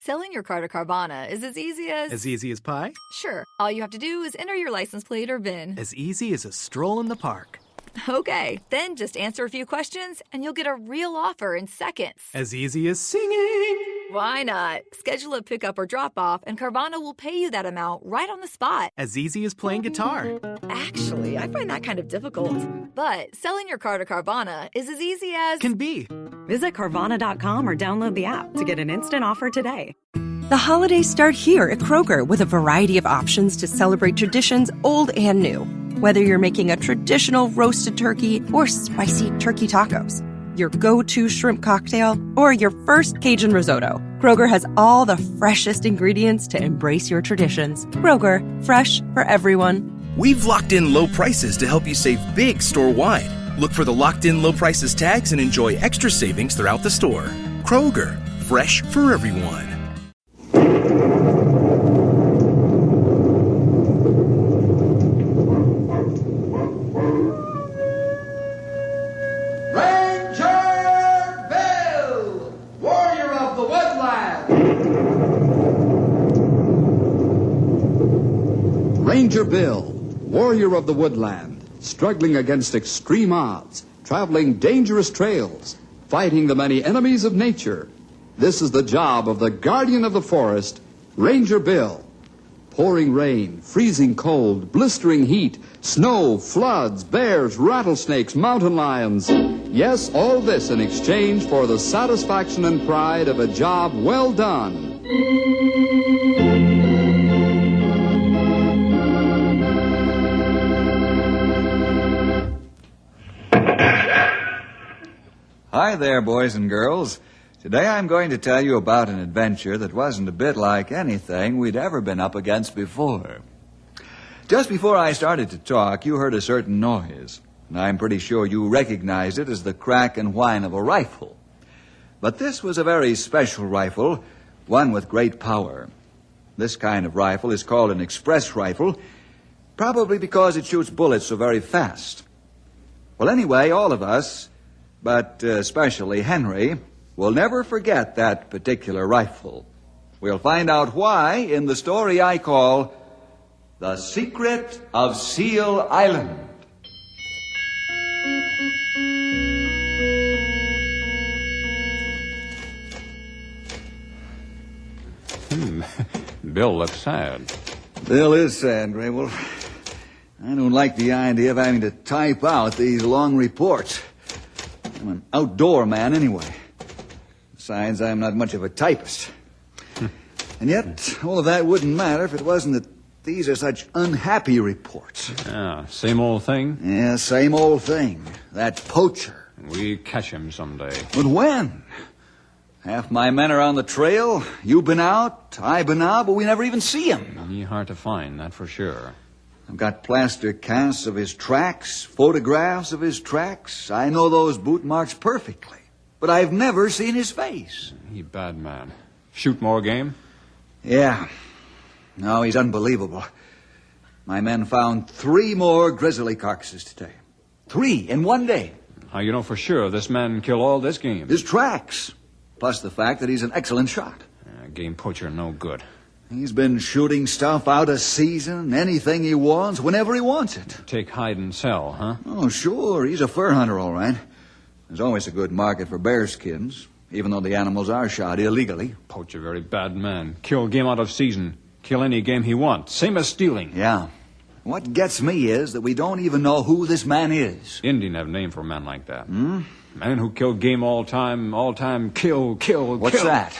Selling your car to Carvana is as easy as... As easy as pie? Sure. All you have to do is enter your license plate or VIN. As easy as a stroll in the park. Okay, then just answer a few questions and you'll get a real offer in seconds. As easy as singing. Why not? Schedule a pickup or drop-off and Carvana will pay you that amount right on the spot. As easy as playing guitar. Actually, I find that kind of difficult. But selling your car to Carvana is as easy as... Can be. Visit Carvana.com or download the app to get an instant offer today. The holidays start here at Kroger with a variety of options to celebrate traditions old and new. Whether you're making a traditional roasted turkey or spicy turkey tacos, your go-to shrimp cocktail, or your first Cajun risotto, Kroger has all the freshest ingredients to embrace your traditions. Kroger, fresh for everyone. We've locked in low prices to help you save big store-wide. Look for the locked in low prices tags and enjoy extra savings throughout the store. Kroger, fresh for everyone. Ranger Bill, warrior of the woodland, struggling against extreme odds, traveling dangerous trails, fighting the many enemies of nature. This is the job of the guardian of the forest, Ranger Bill. Pouring rain, freezing cold, blistering heat, snow, floods, bears, rattlesnakes, mountain lions. Yes, all this in exchange for the satisfaction and pride of a job well done. Hi there, boys and girls. Today I'm going to tell you about an adventure that wasn't a bit like anything we'd ever been up against before. Just before I started to talk, you heard a certain noise, and I'm pretty sure you recognized it as the crack and whine of a rifle. But this was a very special rifle, one with great power. This kind of rifle is called an express rifle, probably because it shoots bullets so very fast. Well, anyway, all of us, but especially Henry, will never forget that particular rifle. We'll find out why in the story I call The Secret of Seal Island. Bill looks sad. Bill is sad, Gray Wolf. I don't like the idea of having to type out these long reports. I'm an outdoor man anyway. Besides, I'm not much of a typist. And yet, all of that wouldn't matter if it wasn't that these are such unhappy reports. Yeah, same old thing? Yeah, same old thing. That poacher. We catch him someday. But when? Half my men are on the trail. You've been out, I've been out, but we never even see him. He's hard to find, that for sure. I've got plaster casts of his tracks, photographs of his tracks. I know those boot marks perfectly. But I've never seen his face. He bad man. Shoot more game? Yeah. No, he's unbelievable. My men found 3 more grizzly carcasses today. 3 in one day. How you know for sure this man killed all this game? His tracks. Plus the fact that he's an excellent shot. Game poacher no good. He's been shooting stuff out of season, anything he wants, whenever he wants it. Take hide and sell, huh? Oh, sure. He's a fur hunter, all right. There's always a good market for bear skins, even though the animals are shot illegally. Poacher, very bad man. Kill game out of season. Kill any game he wants. Same as stealing. Yeah. What gets me is that we don't even know who this man is. Indian have a name for a man like that. Man who kill game all time, kill. What's that?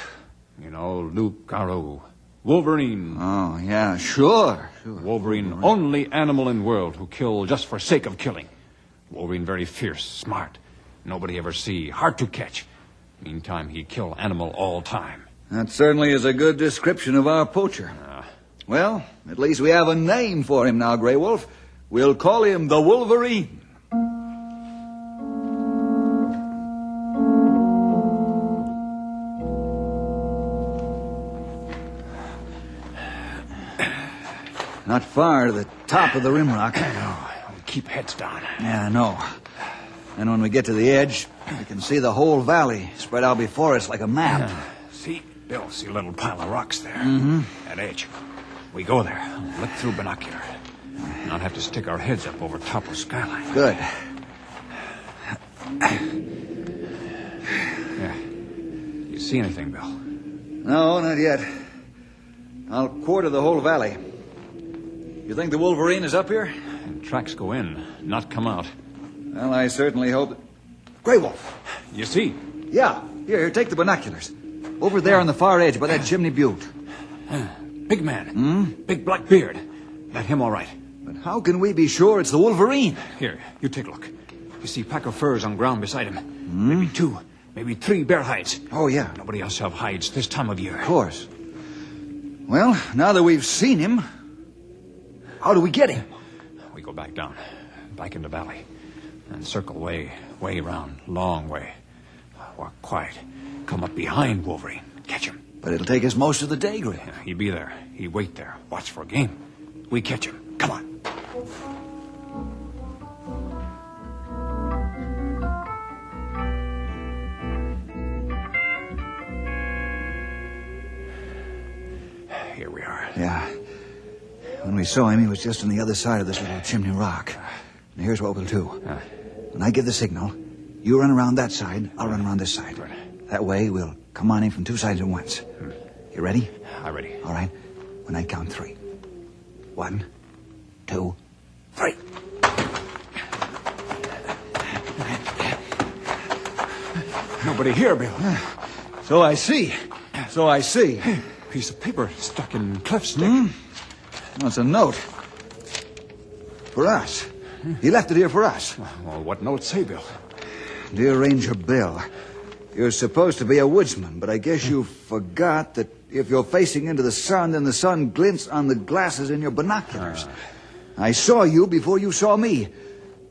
You know, Luke Garou. Wolverine. Oh, yeah, sure. Wolverine, only animal in world who kill just for sake of killing. Wolverine very fierce, smart. Nobody ever see, hard to catch. Meantime, he kill animal all time. That certainly is a good description of our poacher. Well, at least we have a name for him now, Grey Wolf. We'll call him the Wolverine. Not far to the top of the rim rock. I know. Keep heads down. Yeah, I know. And when we get to the edge, we can see the whole valley spread out before us like a map. See, Bill, see a little pile of rocks there? Mm-hmm. That edge. We go there, look through binocular. Not have to stick our heads up over top of skyline. Good. Yeah. You see anything, Bill? No, not yet. I'll quarter the whole valley. You think the Wolverine is up here? And tracks go in, not come out. Well, I certainly hope... Grey Wolf! You see? Yeah. Here, take the binoculars. Over there on the far edge by that chimney butte. Big man. Big black beard. Got him all right. But how can we be sure it's the Wolverine? Here, you take a look. You see a pack of furs on ground beside him. Maybe 2, maybe 3 bear hides. Oh, yeah. Nobody else have hides this time of year. Of course. Well, now that we've seen him, how do we get him? We go back down, back in the valley, and circle way around, long way. Walk quiet. Come up behind Wolverine. Catch him. But it'll take us most of the day, Gray. Yeah, he be there. He wait there. Watch for a game. We catch him. Come on. Here we are. Yeah. When we saw him, he was just on the other side of this little chimney rock. Now, here's what we'll do. When I give the signal, you run around that side, I'll run around this side. Right. That way, we'll come on in from 2 sides at once. You ready? I'm ready. All right. When I count 3. 1, 2, 3. Nobody here, Bill. So I see. Piece of paper stuck in cleft stick. Well, it's a note. For us. He left it here for us. Well, what note say, Bill? Dear Ranger Bill, you're supposed to be a woodsman, but I guess you forgot that if you're facing into the sun, then the sun glints on the glasses in your binoculars. I saw you before you saw me.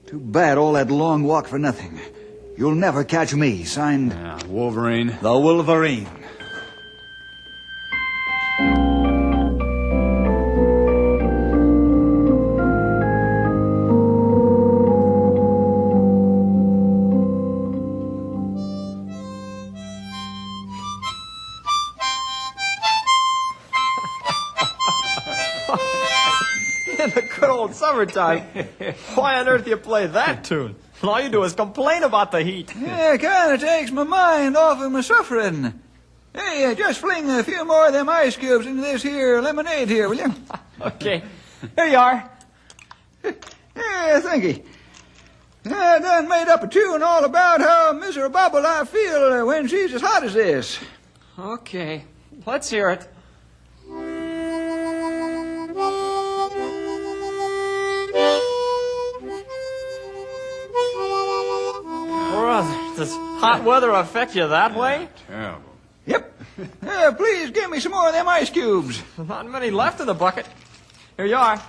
Too bad all that long walk for nothing. You'll never catch me. Signed... Wolverine. The Wolverine. In the good old summertime. Why on earth do you play that tune? All you do is complain about the heat. Yeah, it kind of takes my mind off of my suffering. Hey, just fling a few more of them ice cubes into this here lemonade here, will you? Okay. Here you are. Yeah, thank you. I done made up a tune all about how miserable I feel when she's as hot as this. Okay. Let's hear it. Brother, does hot weather affect you that way? Terrible. Yep. Please give me some more of them ice cubes. Not many left in the bucket. Here you are.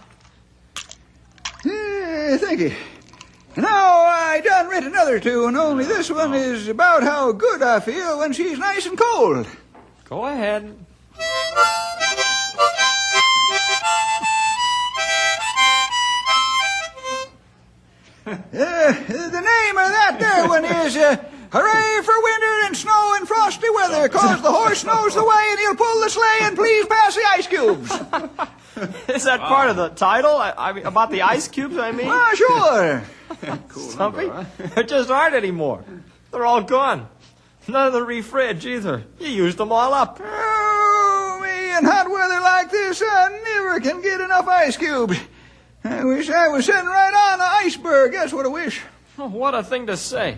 Thank you. Now, I done writ another tune, only this one is about how good I feel when she's nice and cold. Go ahead. The name of that there one is Hooray for Winter and Snow and Frosty Weather, 'cause the horse knows the way and he'll pull the sleigh and please pass the ice cubes. Is that part of the title? I mean, about the ice cubes, I mean? Sure. Stumpy? There just aren't anymore. They're all gone. None of the refridge either. You used them all up. Oh, me, in hot weather like this, I never can get enough ice cubes. I wish I was sitting right on an iceberg. That's what I wish. Oh, what a thing to say.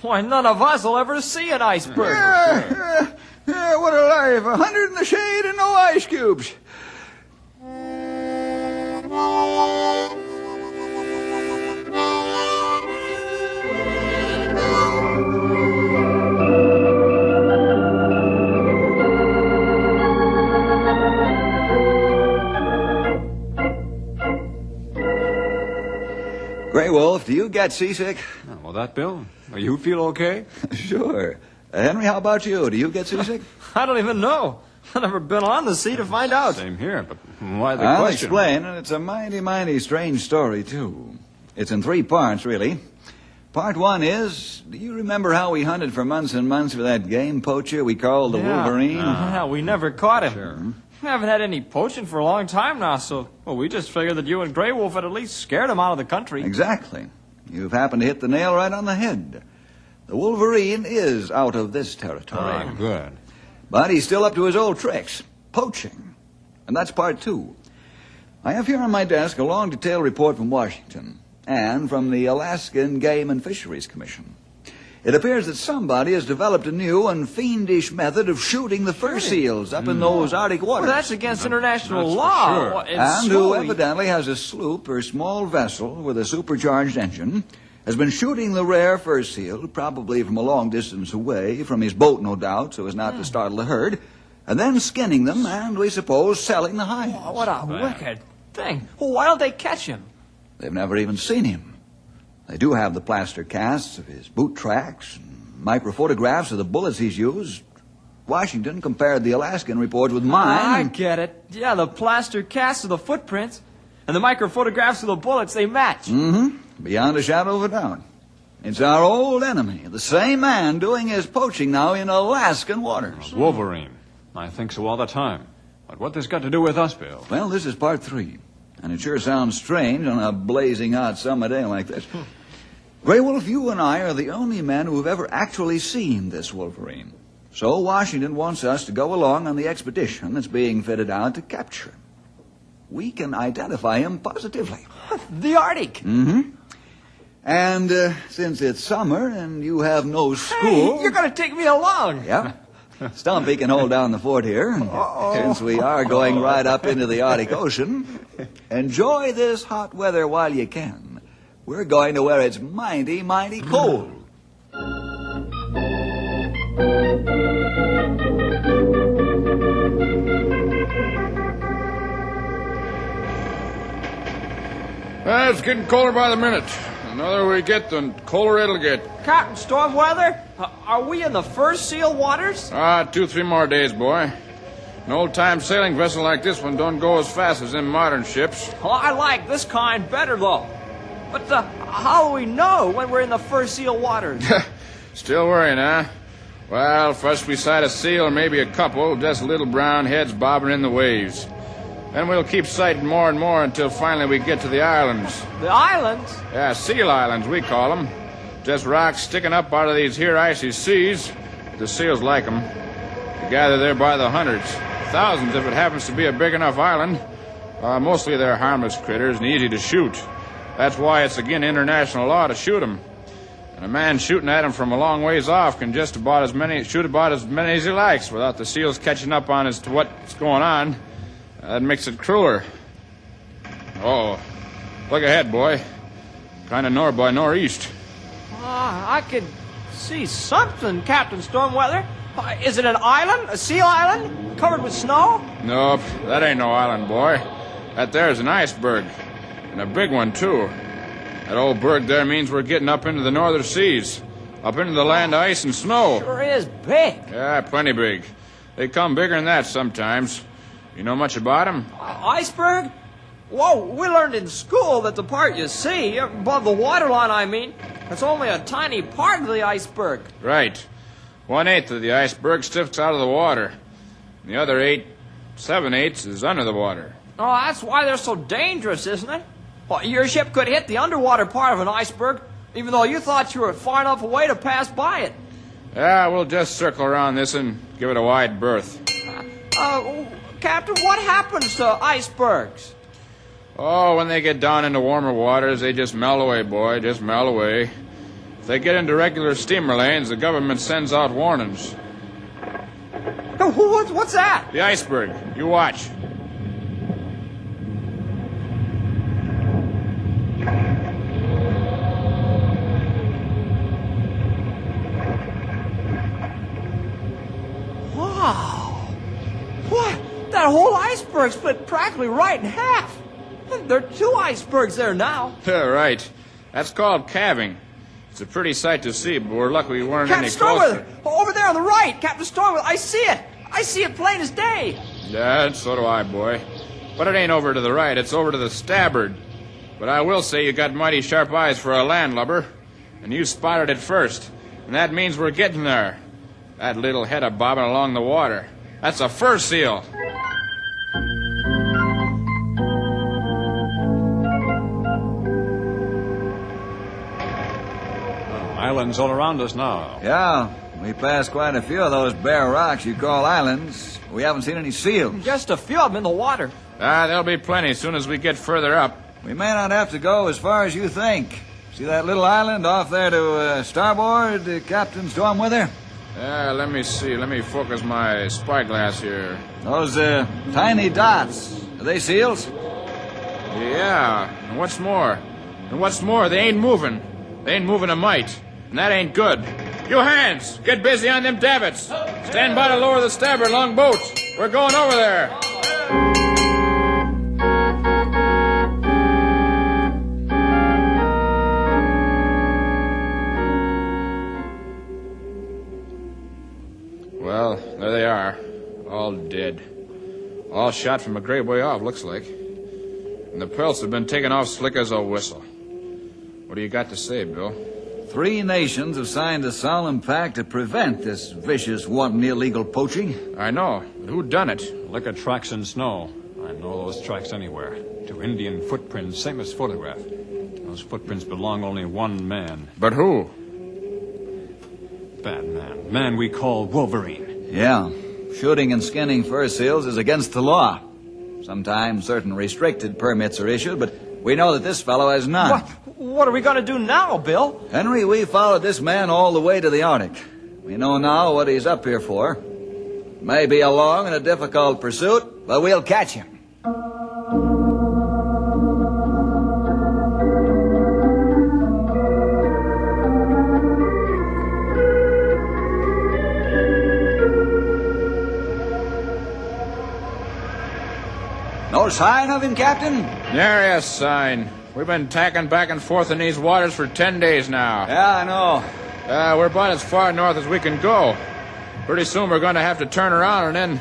Why, none of us will ever see an iceberg. What a life. 100 in the shade and no ice cubes. Grey Wolf, do you get seasick? Oh, well, that, Bill? You feel okay? Sure. Henry, how about you? Do you get seasick? I don't even know. I've never been on the sea to find out. Same here, but why the I'll question? explain, and it's a mighty strange story, too. It's in 3 parts, really. Part one is, do you remember how we hunted for months and months for that game poacher we called the Wolverine? Yeah, we never caught him. Sure. We haven't had any poaching for a long time now, so we just figured that you and Grey Wolf had at least scared him out of the country. Exactly. You've happened to hit the nail right on the head. The Wolverine is out of this territory. Good. But he's still up to his old tricks, poaching. And that's part two. I have here on my desk a long, detailed report from Washington and from the Alaskan Game and Fisheries Commission. It appears that somebody has developed a new and fiendish method of shooting the fur seals up in those Arctic waters. Well, that's against international law. Sure. Well, And who evidently has a sloop or small vessel with a supercharged engine, has been shooting the rare fur seal, probably from a long distance away, from his boat, no doubt, so as not to startle the herd, and then skinning them and, we suppose, selling the hides. Oh, what a wicked thing. Well, why don't they catch him? They've never even seen him. They do have the plaster casts of his boot tracks and microphotographs of the bullets he's used. Washington compared the Alaskan report with mine. I get it. Yeah, the plaster casts of the footprints and the microphotographs of the bullets, they match. Mm-hmm. Beyond a shadow of a doubt. It's our old enemy, the same man doing his poaching now in Alaskan waters. Wolverine. I think so all the time. But what this got to do with us, Bill? Well, this is part three. And it sure sounds strange on a blazing hot summer day like this. Grey Wolf, you and I are the only men who have ever actually seen this Wolverine. So Washington wants us to go along on the expedition that's being fitted out to capture him. We can identify him positively. The Arctic. Mm-hmm. And since it's summer and you have no school... Hey, you're going to take me along. Yeah. Stumpy can hold down the fort here. Since we are going right up into the Arctic Ocean, enjoy this hot weather while you can. We're going to where it's mighty, mighty cold. Well, it's getting colder by the minute. The farther we get, the colder it'll get. Captain Stormweather, are we in the first seal waters? 2-3 more days, boy. An old-time sailing vessel like this one don't go as fast as them modern ships. Well, I like this kind better, though. But how do we know when we're in the first seal waters? Still worrying, huh? Well, first we sight a seal, or maybe a couple, just little brown heads bobbing in the waves. Then we'll keep sighting more and more until finally we get to the islands. The islands? Yeah, seal islands, we call them. Just rocks sticking up out of these here icy seas. The seals like them. They gather there by the hundreds. Thousands if it happens to be a big enough island. Mostly they're harmless critters and easy to shoot. That's why it's against international law to shoot them. And a man shooting at them from a long ways off can shoot about as many as he likes without the seals catching up on as to what's going on. That makes it crueler. Oh, look ahead, boy. Kind of north by northeast. I could see something, Captain Stormweather. Is it an island? A seal island? Covered with snow? Nope, that ain't no island, boy. That there's an iceberg. And a big one, too. That old berg there means we're getting up into the northern seas. Up into the land of ice and snow. Sure is big. Yeah, plenty big. They come bigger than that sometimes. You know much about them? Iceberg? Whoa, we learned in school that the part you see, above the waterline, I mean, that's only a tiny part of the iceberg. Right. 1/8 of the iceberg sticks out of the water. The other 7/8 is under the water. Oh, that's why they're so dangerous, isn't it? Well, your ship could hit the underwater part of an iceberg, even though you thought you were far enough away to pass by it. Yeah, we'll just circle around this and give it a wide berth. Captain, what happens to icebergs? Oh, when they get down into warmer waters, they just melt away, boy, just melt away. If they get into regular steamer lanes, the government sends out warnings. What's that? The iceberg. You watch. Wow. What? That whole iceberg split practically right in half. There are 2 icebergs there now. Yeah, right. That's called calving. It's a pretty sight to see, but we're lucky we weren't Captain any closer. Stormweather, over there on the right. Captain Stormweather, I see it. I see it plain as day. Yeah, so do I, boy. But it ain't over to the right. It's over to the starboard. But I will say you got mighty sharp eyes for a landlubber. and you spotted it first. And that means we're getting there. That little head of bobbing along the water. That's a fur seal. Islands all around us now. Yeah, we passed quite a few of those bare rocks you call islands. We haven't seen any seals. Just a few of them in the water. There'll be plenty as soon as we get further up. We may not have to go as far as you think. See that little island off there to starboard, Captain Storm with her? Yeah, let me see. Let me focus my spyglass here. Those tiny dots, are they seals? Yeah, and what's more, they ain't moving. They ain't moving a mite, and that ain't good. You hands, get busy on them davits. Stand by to lower the starboard longboat. We're going over there. Well, there they are, all dead. All shot from a great way off, looks like. And the pelts have been taken off slick as a whistle. What do you got to say, Bill? 3 nations have signed a solemn pact to prevent this vicious, wanton, illegal poaching. I know, but who done it? Look at tracks in snow. I know those tracks anywhere. 2 Indian footprints, same as photograph. Those footprints belong only one man. But who? Bad man. Man we call Wolverine. Yeah. Shooting and skinning fur seals is against the law. Sometimes certain restricted permits are issued, but we know that this fellow has none. What are we going to do now, Bill? Henry, we followed this man all the way to the Arctic. We know now what he's up here for. May be a long and a difficult pursuit, but we'll catch him. No sign of him, Captain? Nary a sign. We've been tacking back and forth in these waters for 10 days now. Yeah, I know. We're about as far north as we can go. Pretty soon we're going to have to turn around and then...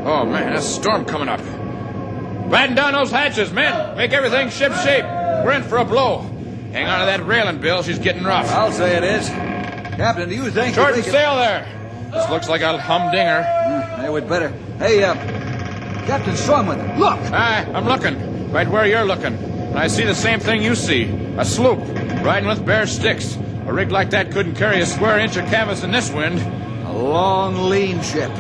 Oh, man, there's a storm coming up. Batten down those hatches, men. Make everything ship shape. We're in for a blow. Hang on to that railing, Bill. She's getting rough. I'll say it is. Captain, do you think... Shorten sail there. This looks like a humdinger. Hey, we'd better... Hey, Captain Storm with it. Look! I'm looking. Right where you're looking. And I see the same thing you see. A sloop, riding with bare sticks. A rig like that couldn't carry a square inch of canvas in this wind. A long, lean ship.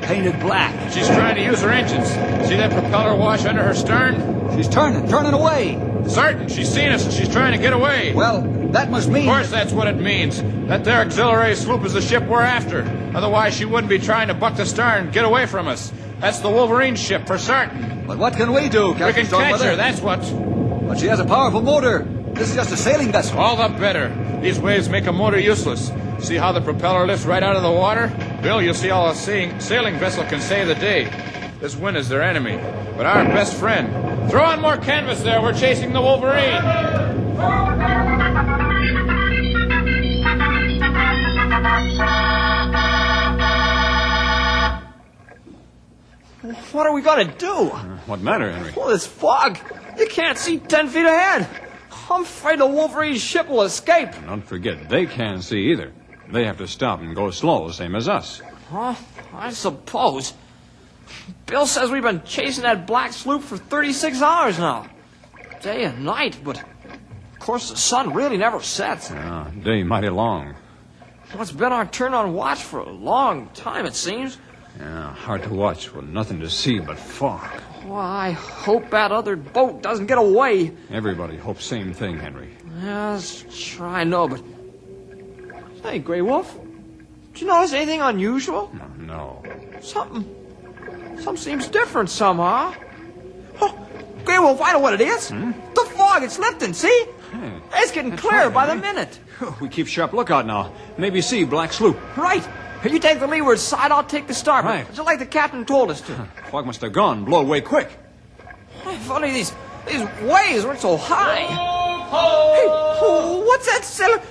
Painted black. She's trying to use her engines. See that propeller wash under her stern? She's turning away. Certain. She's seen us and she's trying to get away. Well, that must mean... Of course that's what it means. That there auxiliary sloop is the ship we're after. Otherwise she wouldn't be trying to buck the stern and get away from us. That's the Wolverine ship for certain. But what can we do, Captain We can catch her, that's what. But she has a powerful motor. This is just a sailing vessel. All the better. These waves make a motor useless. See how the propeller lifts right out of the water? Bill, you'll see all a sailing vessel can save the day. This wind is their enemy, but our best friend. Throw on more canvas there. We're chasing the Wolverine. What are we going to do? What matter, Henry? Well, this fog. You can't see 10 feet ahead. I'm afraid the Wolverine's ship will escape. And don't forget, they can't see either. They have to stop and go slow, same as us. Huh? I suppose. Bill says we've been chasing that black sloop for 36 hours now. Day and night, but of course the sun really never sets. Yeah, day mighty long. Well, it's been our turn on watch for a long time, it seems. Yeah, hard to watch with nothing to see but fog. Well, I hope that other boat doesn't get away. Everybody hopes same thing, Henry. Yes, sure I know, but... Hey, Grey Wolf, did you notice anything unusual? No. Something seems different somehow. Oh, Grey Wolf, I know what it is. The fog, it's lifting, see? Hey, it's getting clearer by the minute. We keep sharp lookout now. Maybe see black sloop. Right. You take the leeward side, I'll take the starboard. Right. Just like the captain told us to. Fog must have gone. Blow away quick. Funny, these waves weren't so high. Hey, what's that sailor?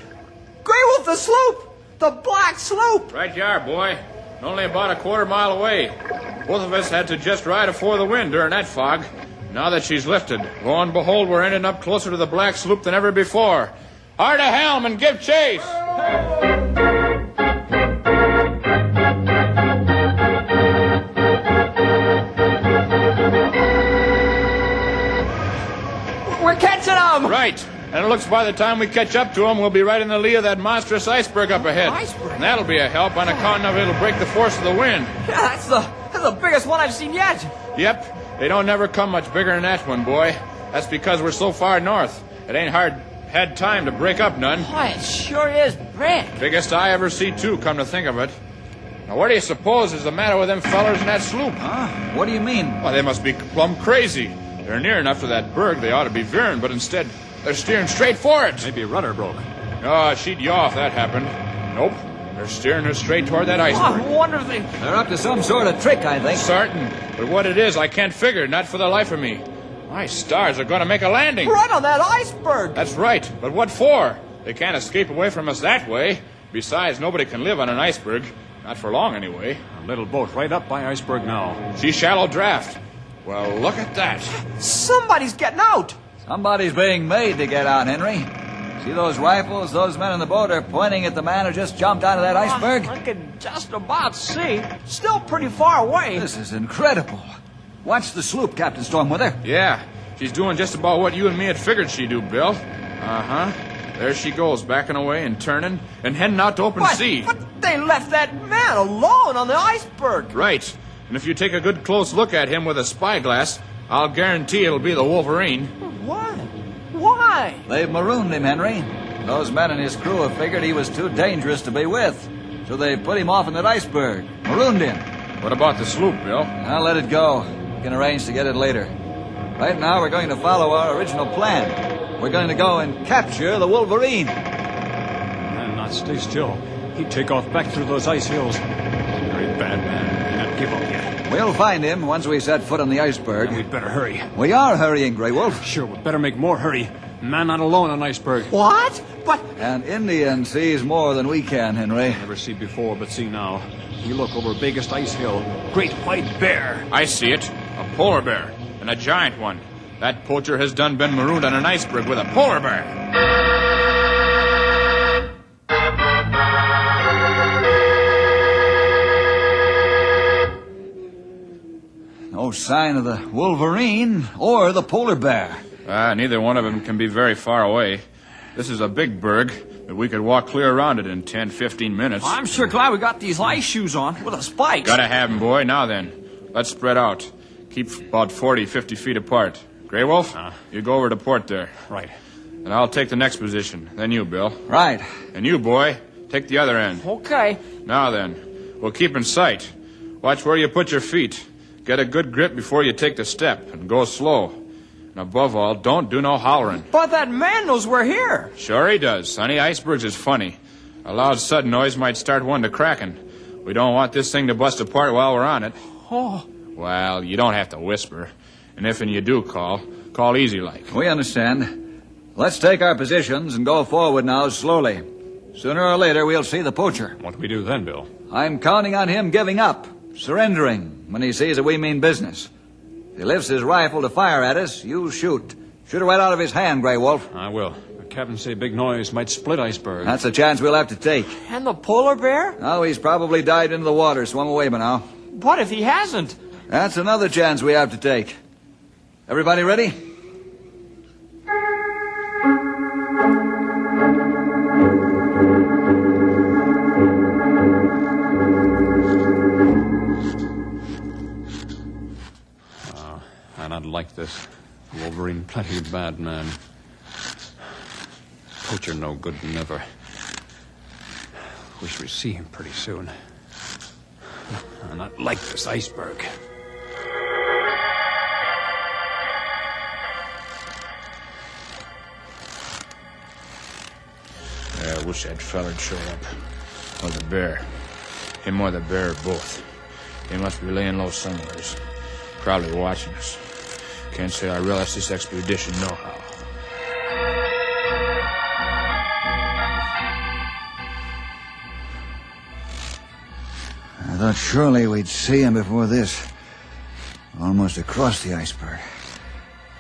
Grey Wolf, the sloop! The black sloop! Right you are, boy. Only about a quarter mile away. Both of us had to just ride afore the wind during that fog. Now that she's lifted, lo and behold, we're ending up closer to the black sloop than ever before. Hard a helm and give chase! We're catching them! Right. And it looks by the time we catch up to him, we'll be right in the lee of that monstrous iceberg up ahead. Iceberg? And that'll be a help on account of it'll break the force of the wind. Yeah, that's the biggest one I've seen yet. Yep. They don't never come much bigger than that one, boy. That's because we're so far north. It ain't had time to break up none. Boy, it sure is big. Biggest I ever see, too, come to think of it. Now, what do you suppose is the matter with them fellers in that sloop? Huh? What do you mean? Well, they must be plumb crazy. They're near enough to that berg they ought to be veering, but instead they're steering straight for it. Maybe a rudder broke. Oh, she'd yaw if that happened. Nope. They're steering her straight toward that iceberg. I wonder if they... They're up to some sort of trick, I think. Certain. But what it is, I can't figure, not for the life of me. My stars, are going to make a landing. Right on that iceberg. That's right. But what for? They can't escape away from us that way. Besides, nobody can live on an iceberg. Not for long, anyway. A little boat right up by iceberg now. She's shallow draft. Well, look at that. Somebody's getting out. Somebody's being made to get out, Henry. See those rifles those men in the boat are pointing at the man who just jumped out of that iceberg? I can just about see. Still pretty far away. This is incredible. Watch the sloop, Captain Stormweather. Yeah, she's doing just about what you and me had figured she'd do, Bill. Uh-huh. There she goes, backing away and turning and heading out to open sea. But they left that man alone on the iceberg. Right. And if you take a good close look at him with a spyglass, I'll guarantee it'll be the Wolverine. Why? Why? They've marooned him, Henry. Those men and his crew have figured he was too dangerous to be with. So they put him off in that iceberg. Marooned him. What about the sloop, Bill? I'll let it go. We can arrange to get it later. Right now, we're going to follow our original plan. We're going to go and capture the Wolverine. And not stay still. He'd take off back through those ice hills. Very bad man. May not give up yet. We'll find him once we set foot on the iceberg. And we'd better hurry. We are hurrying, Grey Wolf. Sure, we'd better make more hurry. Man not alone on iceberg. What? But... An Indian sees more than we can, Henry. Never see before, but see now. You look over biggest ice hill. Great white bear. I see it. A polar bear. And a giant one. That poacher has done been marooned on an iceberg with a polar bear. No sign of the Wolverine or the polar bear. Neither one of them can be very far away. This is a big berg, but we could walk clear around it in 10, 15 minutes. I'm sure glad we got these ice shoes on with the spikes. Gotta have 'em, boy. Now then, let's spread out. Keep about 40, 50 feet apart. Grey Wolf, you go over to port there. Right. And I'll take the next position. Then you, Bill. Right. And you, boy, take the other end. Okay. Now then, we'll keep in sight. Watch where you put your feet. Get a good grip before you take the step, and go slow. And above all, don't do no hollering. But that man knows we're here. Sure he does, sonny. Icebergs is funny. A loud sudden noise might start one to cracking. We don't want this thing to bust apart while we're on it. Oh. Well, you don't have to whisper. And if you do call easy like. We understand. Let's take our positions and go forward now slowly. Sooner or later, we'll see the poacher. What do we do then, Bill? I'm counting on him giving up, surrendering, when he sees that we mean business. If he lifts his rifle to fire at us, you shoot. Shoot it right out of his hand, Grey Wolf. I will. The captain say big noise might split iceberg. That's a chance we'll have to take. And the polar bear? Oh, he's probably dived into the water, swum away by now. What if he hasn't? That's another chance we have to take. Everybody ready? I not like this. Wolverine plenty bad man. Poacher no good never. Wish we'd see him pretty soon. I not like this iceberg. I wish that feller'd show up. Or the bear. Him or the bear, both. They must be laying low somewheres. Probably watching us. Can't say I relish this expedition nohow. I thought surely we'd see him before this. Almost across the iceberg.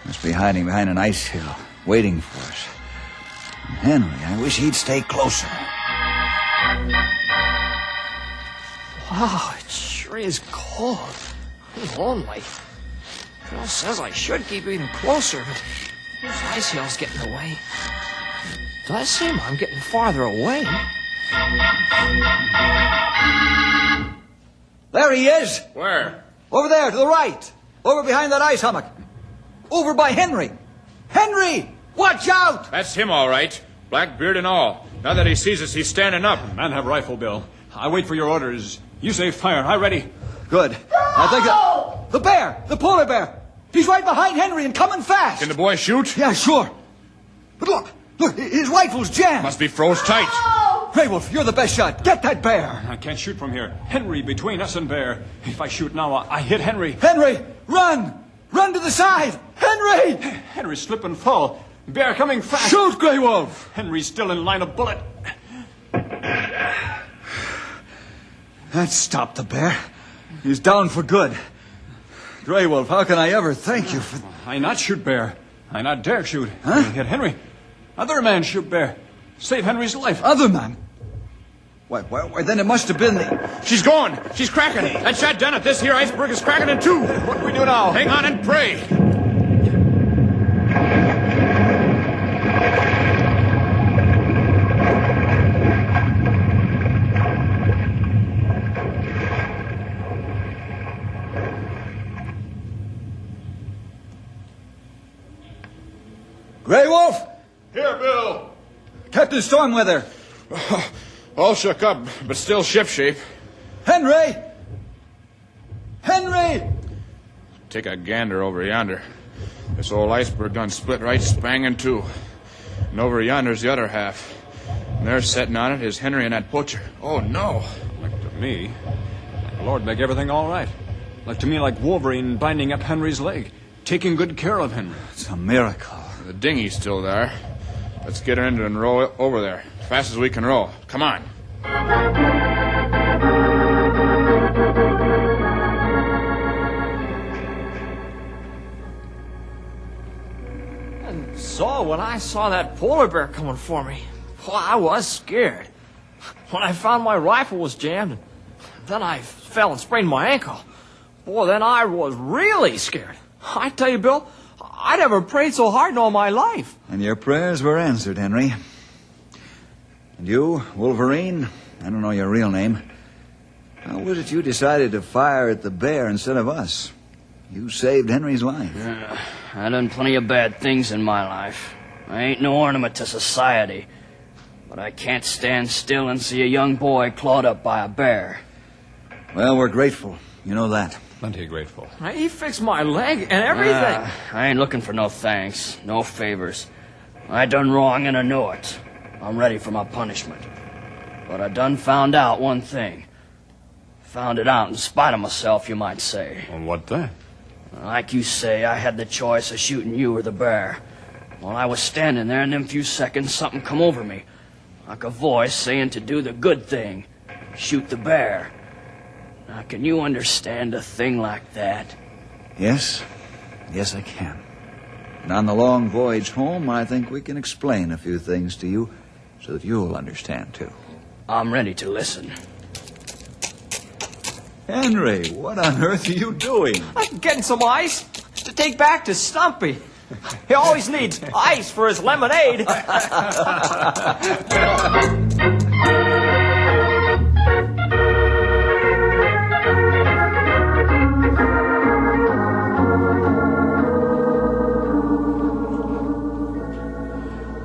Must be hiding behind an ice hill, waiting for us. Henry, I wish he'd stay closer. Wow, it sure is cold. I'm lonely. Bill says I should keep even closer, but those ice hills get in the way. It does seem I'm getting farther away. There he is! Where? Over there, to the right. Over behind that ice hummock. Over by Henry. Henry! Watch out! That's him, all right. Black beard and all. Now that he sees us, he's standing up. Man have rifle, Bill. I wait for your orders. You say fire. I ready. Good. I think the bear! The polar bear! He's right behind Henry and coming fast! Can the boy shoot? Yeah, sure. But look, his rifle's jammed. Must be froze tight. Grey Wolf, you're the best shot. Get that bear. I can't shoot from here. Henry between us and bear. If I shoot now, I hit Henry. Henry, run! Run to the side! Henry! Henry slip and fall. Bear coming fast. Shoot, Grey Wolf! Henry's still in line of bullet. That stopped the bear. He's down for good. Grey Wolf, how can I ever thank you for... I not shoot bear. I not dare shoot. Huh? I hit Henry. Other man shoot bear. Save Henry's life. Other man? Why, then it must have been the... She's going. She's cracking. That shot done it. This here iceberg is cracking in two. What do we do now? Hang on and pray. Grey Wolf! Here, Bill. Captain Stormweather! All shook up, but still shipshape. Henry! Henry! Take a gander over yonder. This old iceberg done split right spang in two. And over yonder's the other half. And there sitting on it is Henry and that butcher. Oh, no. Like to me, the Lord make everything all right. Like to me, like Wolverine binding up Henry's leg, taking good care of Henry. It's a miracle. The dinghy's still there. Let's get her into and row over there. As fast as we can row. Come on. And so when I saw that polar bear coming for me, well, I was scared. When I found my rifle was jammed, and then I fell and sprained my ankle. Boy, then I was really scared. I tell you, Bill, I never prayed so hard in all my life. And your prayers were answered, Henry. And you, Wolverine, I don't know your real name. How was it you decided to fire at the bear instead of us? You saved Henry's life. I done plenty of bad things in my life. I ain't no ornament to society. But I can't stand still and see a young boy clawed up by a bear. Well, we're grateful. You know that. Plenty grateful. He fixed my leg and everything. I ain't looking for no thanks, no favors. I done wrong and I know it. I'm ready for my punishment. But I done found out one thing. Found it out in spite of myself, you might say. Well, what then? Like you say, I had the choice of shooting you or the bear. While I was standing there in them few seconds, something come over me. Like a voice saying to do the good thing. Shoot the bear. Now, can you understand a thing like that? Yes. Yes, I can. And on the long voyage home, I think we can explain a few things to you so that you'll understand, too. I'm ready to listen. Henry, what on earth are you doing? I'm getting some ice to take back to Stumpy. He always needs ice for his lemonade.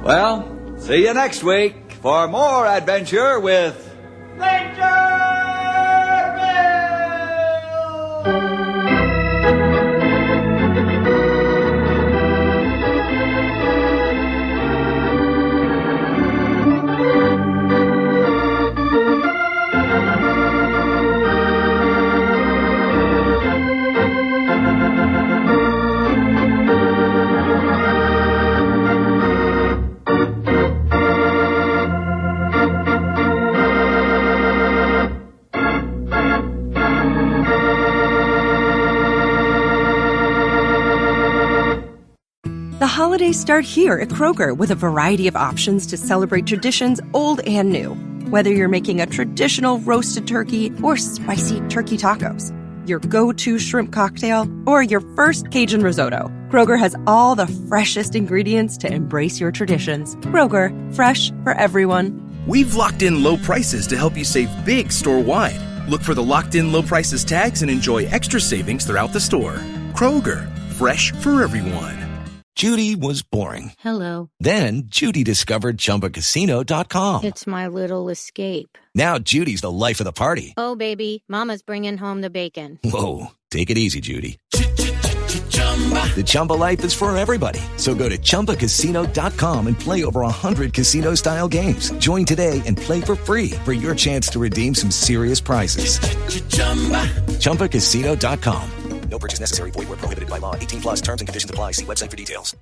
Well, see you next week for more adventure with... holidays start here at Kroger with a variety of options to celebrate traditions old and new. Whether you're making a traditional roasted turkey or spicy turkey tacos, your go-to shrimp cocktail, or your first Cajun risotto, Kroger has all the freshest ingredients to embrace your traditions. Kroger, fresh for everyone. We've locked in low prices to help you save big store-wide. Look for the locked in low prices tags and enjoy extra savings throughout the store. Kroger, fresh for everyone. Judy was boring. Hello. Then Judy discovered ChumbaCasino.com. It's my little escape. Now Judy's the life of the party. Oh, baby, mama's bringing home the bacon. Whoa, take it easy, Judy. The Chumba life is for everybody. So go to ChumbaCasino.com and play over 100 casino-style games. Join today and play for free for your chance to redeem some serious prizes. ChumbaCasino.com. No purchase necessary. Void where prohibited by law. 18 plus terms and conditions apply. See website for details.